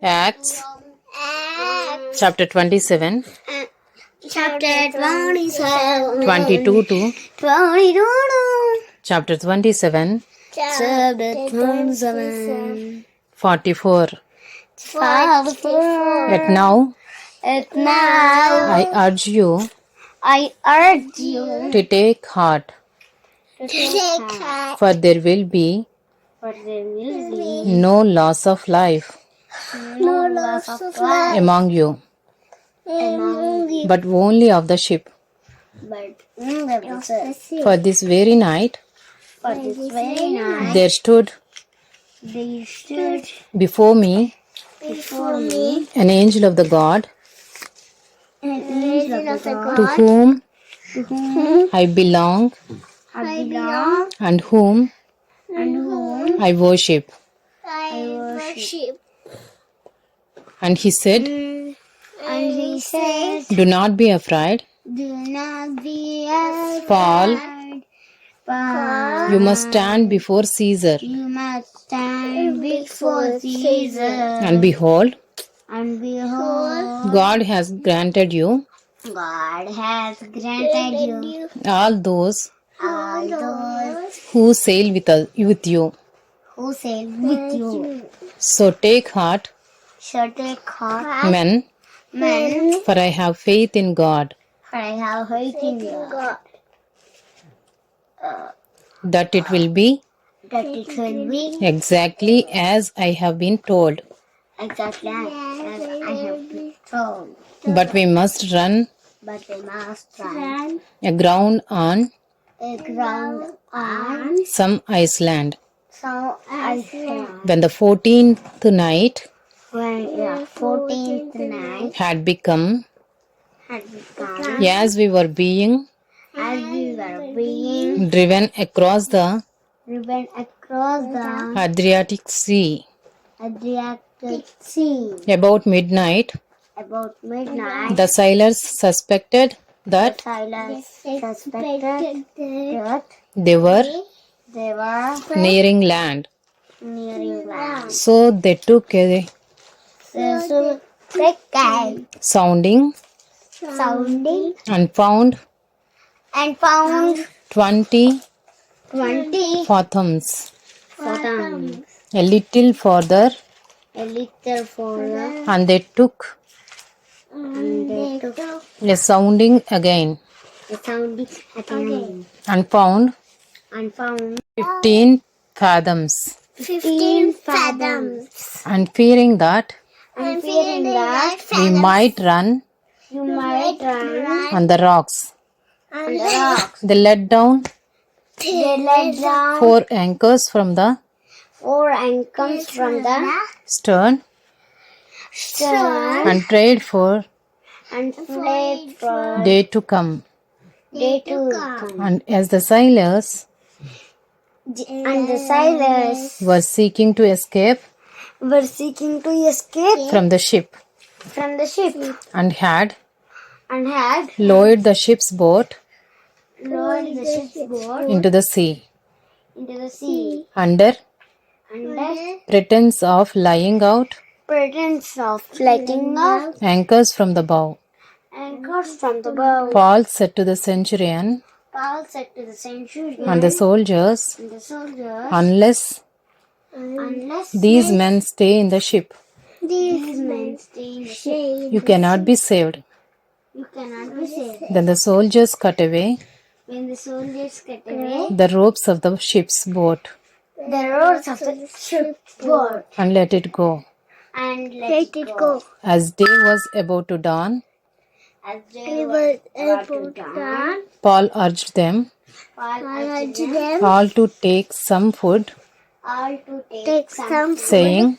Acts chapter 27, Chapter 27. 22 to 22. chapter 27, Chapter 27. 44. 44. Yet now And now I urge you I urge you to take heart, to take heart, for there will be for there will be no loss of life no loss of life among you, among you, but only of the ship. but in the process. For this very night For this very night there stood they stood before me before me an angel of the God, an angel of the to God whom to whom I belong I belong and whom and whom I worship. I worship. And he said, And he said, do not be afraid, do not be afraid, Paul. Paul. You must stand before Caesar. You must stand before Caesar. And behold, And behold, God has granted you God has granted you all those all those who sail with you. who sail with you. So take heart, So take heart, men, men, for I have faith in God, for I have faith in God, that it will be that it will be exactly as I have been told. exactly as I have been told. But we must run But we must run aground on ground on some Iceland. some Iceland. When the 14th night When the 14th night had become, had become, as we were being as we were being driven across the driven across the Adriatic Sea, Adriatic Sea, about midnight, about midnight, the sailors suspected that Silas suspected that they were they were nearing land. nearing land. So they took a So they came sounding sounding and found and found 20 20 fathoms. fathoms. A little further, A little further, and they took and they took a sounding again a sounding again and found and found 15 fathoms. 15 fathoms. And fearing that And fearing that we might run you might run on the rocks, on the rocks, they let down they let down 4 anchors from the 4 anchors from the stern stern and prayed for and fled for day to come. day to come. And as the sailors And the sailors were seeking to escape were seeking to escape from the ship from the ship and had and had lowered the ship's boat lowered the ship's boat into the sea into the sea under under pretense of laying out pretense of letting off anchors from the bow. anchors from the bow. Paul said to the centurion Paul said to the centurion and the soldiers, and the soldiers, unless unless these men stay in the ship, these men stay in the ship, you cannot be saved. you cannot be saved. Then the soldiers cut away When the soldiers cut away the ropes of the ship's boat the ropes of the ship's boat and let it go. and let it go. As day was about to dawn, As they were about to dawn, Paul urged them Paul urged them all to take some food, all to take some food, saying,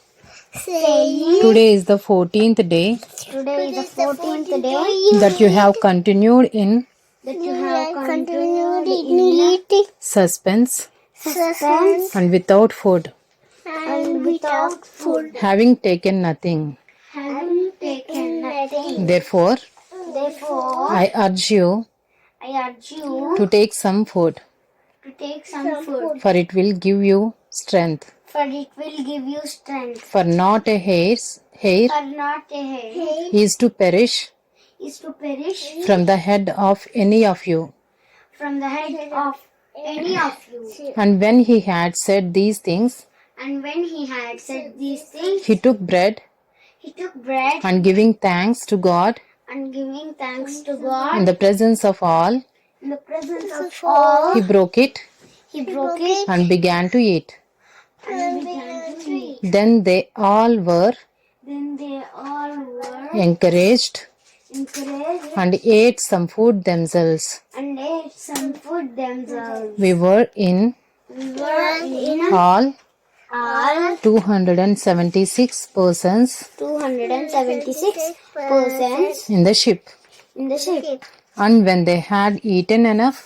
saying, today is the 14th day today is the 14th day that you have continued in that you have continued in suspense suspense and without food, and without food, having taken nothing. having taken nothing. Therefore, Therefore, I urge you I urge you to take some food, to take some food, for it will give you strength. for it will give you strength. For not a hair are not a hair is to perish is to perish from the head of any of you. from the head of any of you. And when he had said these things, And when he had said these things, he took bread he took bread and giving thanks to God and giving thanks to in God the presence of all, in the presence of all. he broke it He broke it and began to eat. and began to eat. Then they all were Then they all were encouraged encouraged and ate some food themselves. and ate some food themselves. We were in We were in all all 276 persons 276 persons in the ship. in the ship. And when they had eaten enough,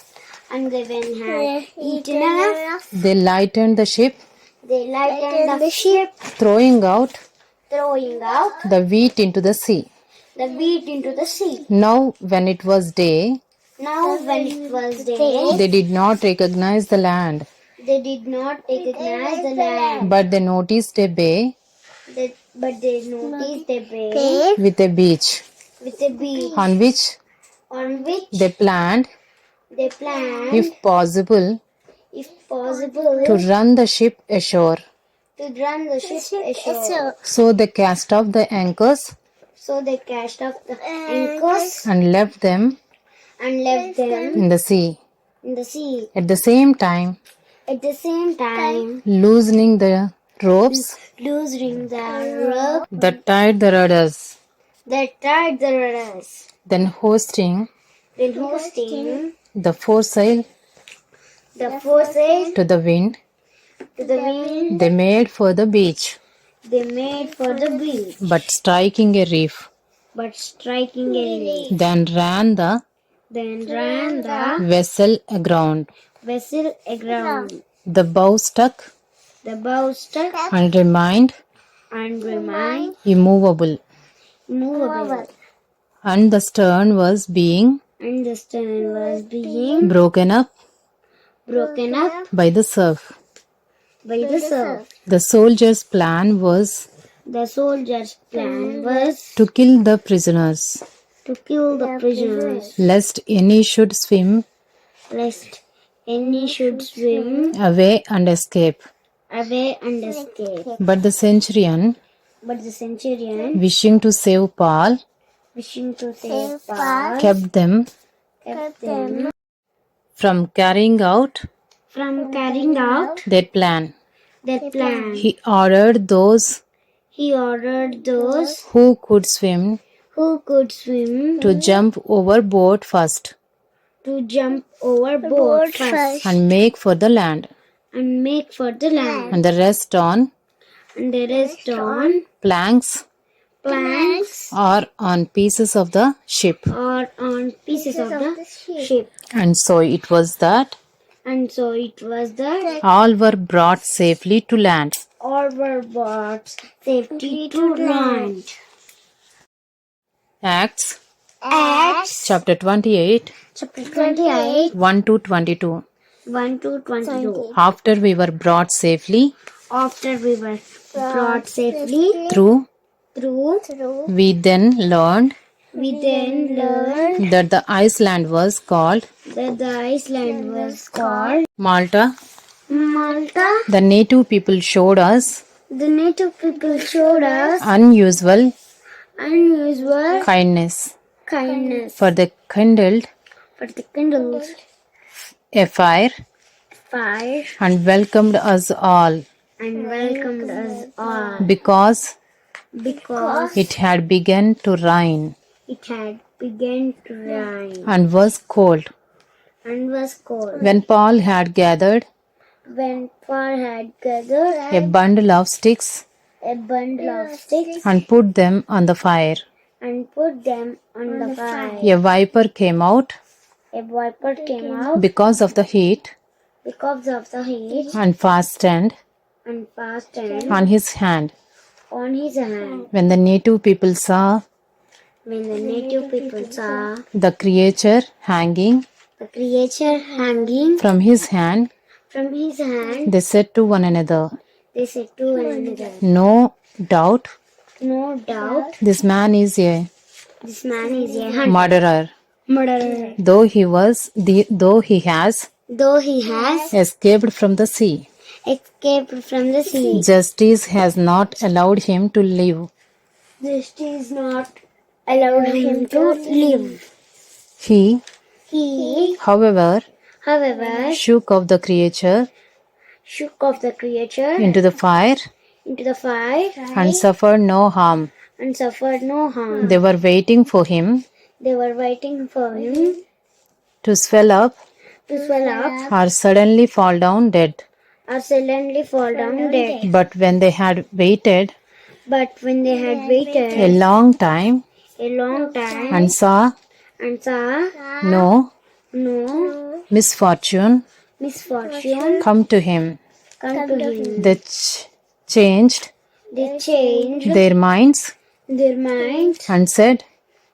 And they when had eaten enough, they lightened the ship, they lightened the ship, throwing out throwing out the wheat into the sea. the wheat into the sea. Now, when it was day, Now when it was day, they did not recognize the land, they did not recognize the land, but they noticed a bay but they noticed a bay with a beach, with a beach on which on which they planned, they planned, if possible, possible, to run the ship ashore. to run the ship ashore. So they cast off the anchors So they cast off the anchors and left them and left them in the sea. in the sea. At the same time, At the same time, loosening the ropes loosening the rope that tied the rudders, that tied the rudders, then hoisting then hosting the foresail the foresail to the wind, to the wind, they made for the beach, they made for the beach, but striking a reef. but striking a reef. Then ran the vessel aground. Vessel aground. The bow stuck The bow stuck and remained remained immovable, movable, and the stern was being and the stern was being broken up broken up by the surf. by the surf. The soldiers' plan was The soldiers' plan was to kill the prisoners, to kill the prisoners, lest any should swim lest any should swim away and escape. and escape. But the centurion, But the centurion, wishing to save Paul, wishing to save Paul, kept them from carrying out from carrying out their plan. their plan. He ordered those who could swim to jump overboard first to jump overboard first and make for the land, and and the rest on planks or on pieces of the ship. or on pieces of the ship. And so it was that all were brought safely to land. All were brought safely to land. Acts Acts chapter 28, chapter 28, 1 to 22. 1 to 22. After we were brought safely After we were brought safely through, through, we then learned we then learned that the island was called that the island was called Malta. Malta. The native people showed us The native people showed us unusual kindness for they kindled a fire and welcomed us all because it had begun to rain and was cold. When Paul had gathered a bundle of sticks and put them on the fire, a viper came out because of the heat and fastened on his hand. When the native people saw the creature hanging from his hand, they said to one another, "No doubt No doubt. This man is a This man is a hunter. murderer. Murderer. Though he has Though he has escaped from the sea, escaped from the sea, justice has not allowed him to live. justice not allowed him to live. He, He, however, however, shook off the creature shook off the creature into the fire and suffered no harm. and suffered no harm. They were waiting for him They were waiting for him to swell up to swell up or suddenly fall down dead. or suddenly fall down dead. But when they had waited But when they had a waited long time a long time and saw saw no no misfortune misfortune come to him, come to him, they changed they changed their minds their minds and said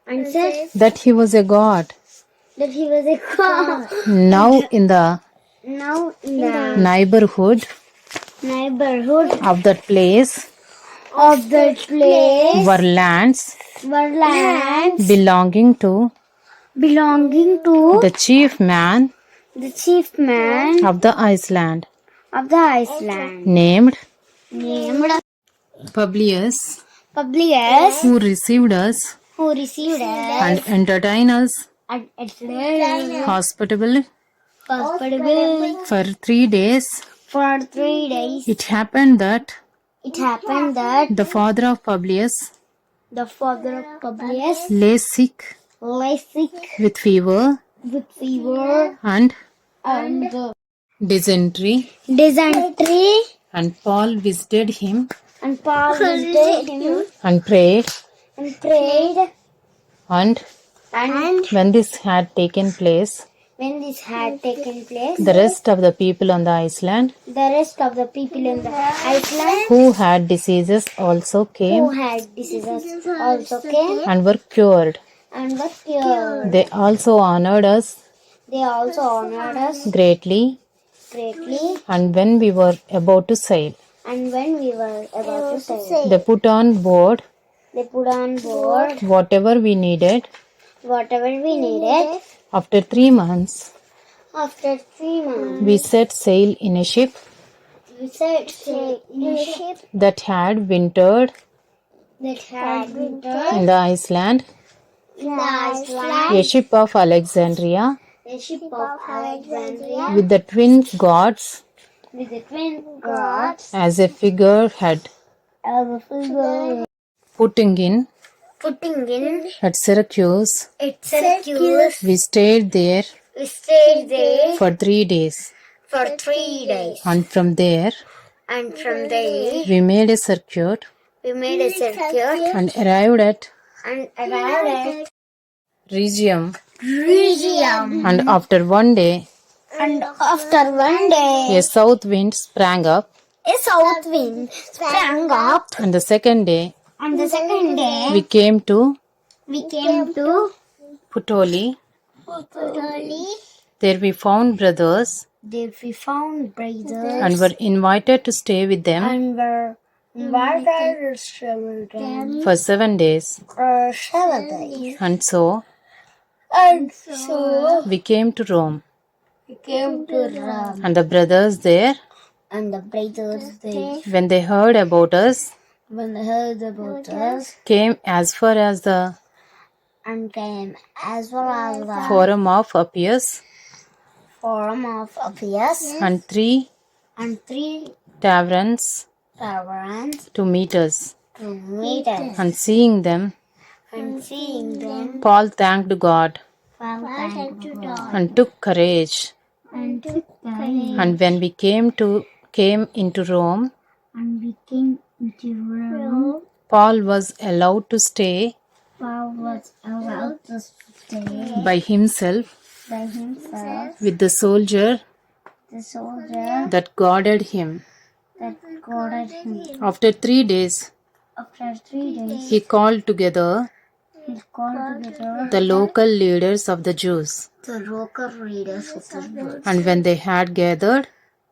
and said that he was a god. that he was a god. Now in the Now in the neighborhood neighborhood of that place of that place were lands were lands belonging to belonging to the chief man the chief man of the island, of the Iceland, named named Publius, Publius, who received us who received us and entertained us and hospitable hospitably for 3 days. for 3 days. It happened that It happened that the father of Publius the father of Publius lay sick lay sick with fever with fever and and dysentery, dysentery, and Paul visited him and Paul visited him and prayed. And and when this had taken place, when this had taken place, the rest of the people on the island the rest of the people in the Iceland who had diseases also who came had diseases also came and were cured. and were cured. They also honored us They also honored us greatly, greatly, and when we were about to sail, and when we were about to sail, they put on board they put on board whatever we needed. whatever we needed. After 3 months, After 3 months, we set sail in a ship we set sail in a ship that had wintered that had wintered in the island, in the Iceland, a ship of Alexandria, the ship of Alexandria, with the twin gods with the twin gods as a figurehead. as a figure. Putting in Putting in at Syracuse, Syracuse, we stayed there we stayed there for 3 days, for 3 days, and from there and from there we made a circuit we made a circuit and arrived at Rhegium. And after 1 day, And after 1 day, a south wind sprang up, a south wind sprang up, and the second day and the second day we came to we came to Puteoli. Puteoli. There we found brothers There we found brothers and were invited to stay with them and were invited to stay with them for 7 days. for 7 days. And so And so we came to Rome, we came to Rome, and the brothers there, and the brothers there, when they heard about us, when they heard about us, came as far as the and came as well as the Forum of Appius, Forum of Appius, and 3 and 3 taverns taverns to meet us. to meet us. And seeing them, And seeing them, Paul thanked God Paul thanked God and took courage. and took courage. And when we came into Rome, And we came into Rome. Paul was allowed to stay Paul was allowed to stay by himself by himself, with the soldier the soldier that guarded him. that guarded him. After 3 days, After 3 days, he called together he called together the local leaders of the Jews. the local readers of the book. And when they had gathered,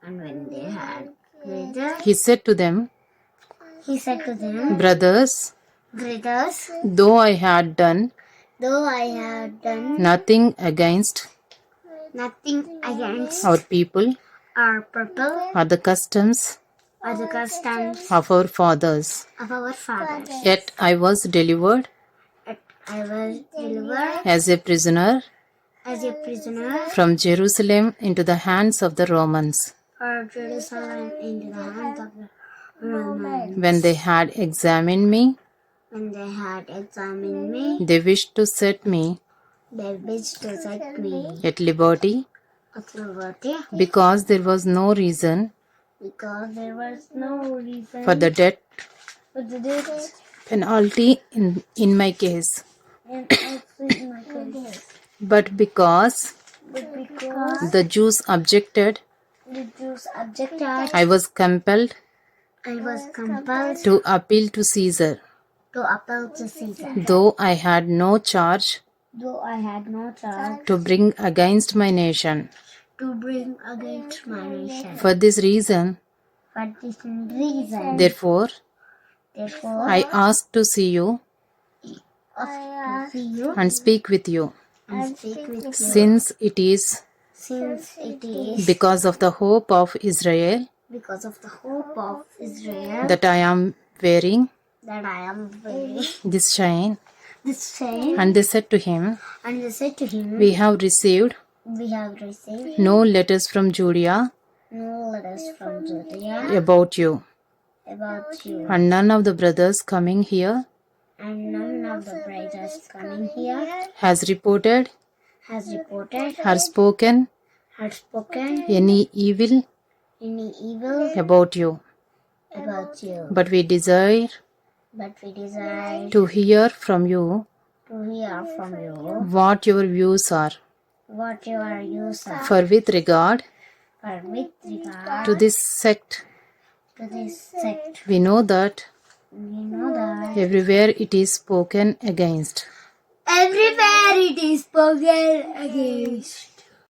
And when they had gathered, he said to them, he said to them, Brothers, greeters, though I had done nothing against against our people our people or the customs or the customs of our fathers. of our fathers. Yet I was delivered I was delivered as a prisoner as a prisoner from Jerusalem into the hands of the Romans. for Jerusalem into the hands of the Romans. When they had examined me, When they had examined me, they wished to set me they wished to set me at liberty at liberty because there was no reason because there was no reason for the death for the death penalty in my case. and also in my case. But because But because the Jews objected, the Jews objected, I was compelled to to appeal to Caesar. appeal to Caesar. Though I had no charge Though I had no charge to bring against my nation. to bring against my nation. For this reason, For this reason, therefore, therefore, I asked to see you to see you and speak with you, and speak with you. since it is Since it is because of the hope of Israel because of the hope of Israel that I am wearing that I am wearing this chain. this chain. And they said to him, And they said to him, We have received We have received no letters from Judea no letters from Judea about you, about you, and none of the brothers coming here and none of the brothers coming here has reported has reported or spoken had spoken any evil any evil about you. about you. But we desire But we desire to hear from you to hear from you what your views are. what your views are. For with regard For with regard to this sect, to this sect, we know that we know that everywhere it is spoken against. everywhere it is spoken against.